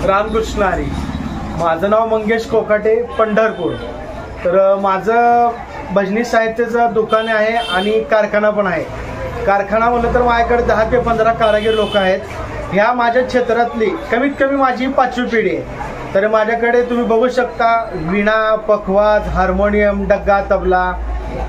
रामकृष्ण हरी. माझं नाव मंगेश कोकाटे, पंढरपूर. तर माझं भजनी साहित्याचं दुकान आहे आणि कारखाना पण आहे. कारखाना म्हणलं तर माझ्याकडे 10 ते 15 कारागीर लोक आहेत. ह्या माझ्या क्षेत्रातली कमीत कमी माझी 5वी पिढी आहे. तर माझ्याकडे तुम्ही बघू शकता वीणा, पखवाज, हार्मोनियम, डग्गा, तबला,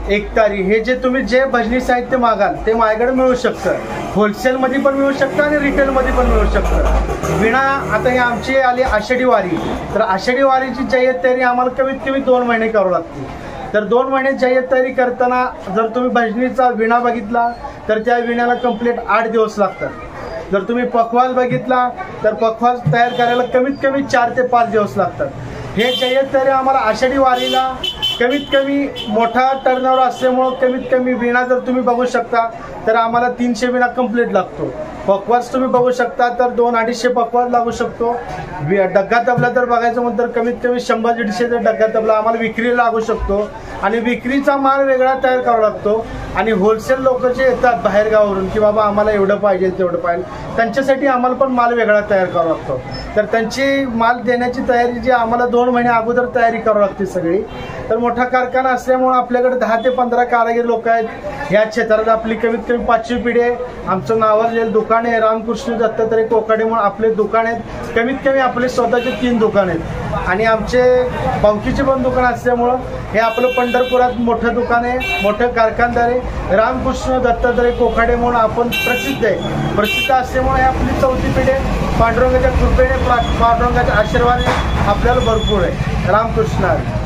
एकतारी, हे जे तुम्ही जे भजनी साहित्य मागाल ते माझ्याकडे मिळू शकतं. होलसेलमध्ये पण मिळू शकतं आणि रिटेलमध्ये पण मिळू शकतं. वीणा आता ही आमची आली आषाढी वारी. तर आषाढी वारीची जय्यत तयारी आम्हाला कमीत कमी 2 महिने करावं लागते. तर 2 महिने जय्यत तयारी करताना जर तुम्ही भजनीचा वीणा बघितला तर त्या वीण्याला कंप्लीट 8 दिवस लागतात. जर तुम्ही पखवाज बघितला तर पखवाज तयार करायला कमीत कमी 4 ते 5 दिवस लागतात. हे जय्यत तयारी आम्हाला आषाढी वारीला कमीत कमी मोठा टर्नओव्हर असल्यामुळं कमीत कमी वीणा जर तुम्ही बघू शकता तर आम्हाला 300 वीणा कंप्लीट लागतो. पखवाज तुम्ही बघू शकता तर 200-250 पखवाज लागू शकतो. डग्गा तबला तर बघायचं म्हणतं कमीत कमी 100-150 डग्गा तबला आम्हाला विक्रीला लागू शकतो. आणि विक्रीचा माल वेगळा तयार करावा लागतो. आणि होलसेल लोक जे येतात बाहेरगावावरून की बाबा आम्हाला एवढं पाहिजे तेवढं पाहिजे, त्यांच्यासाठी आम्हाला पण माल वेगळा तयार करावा लागतो. तर त्यांची माल देण्याची तयारी जी आम्हाला 2 महिने अगोदर तयारी करावी लागते सगळी. तर मोठा कारखाना असल्यामुळे आपल्याकडे 10 ते 15 कारागीर लोक आहेत. ह्या क्षेत्रात आपली कमीत कमी 5वी पिढी आहे. आमचं नावाजलेलं दुकान आहे रामकृष्ण दत्तात्रय कोकाटे म्हणून आपले दुकान आहेत. कमीत कमी आपले स्वतःचे 3 दुकान आहेत. आणि आमचे बावकीचे पण दुकान असल्यामुळं हे आपलं पंढरपुरात मोठं दुकान आहे, मोठं कारखानदार आहे. रामकृष्ण दत्तात्रय कोकाटे म्हणून आपण प्रसिद्ध आहे. प्रसिद्ध असल्यामुळे हे आपली 4थी पिढी आहे. पांडुरंगाच्या कृपेने, पांडुरंगाच्या आशीर्वादाने आपल्याला भरपूर आहे. रामकृष्ण हरी.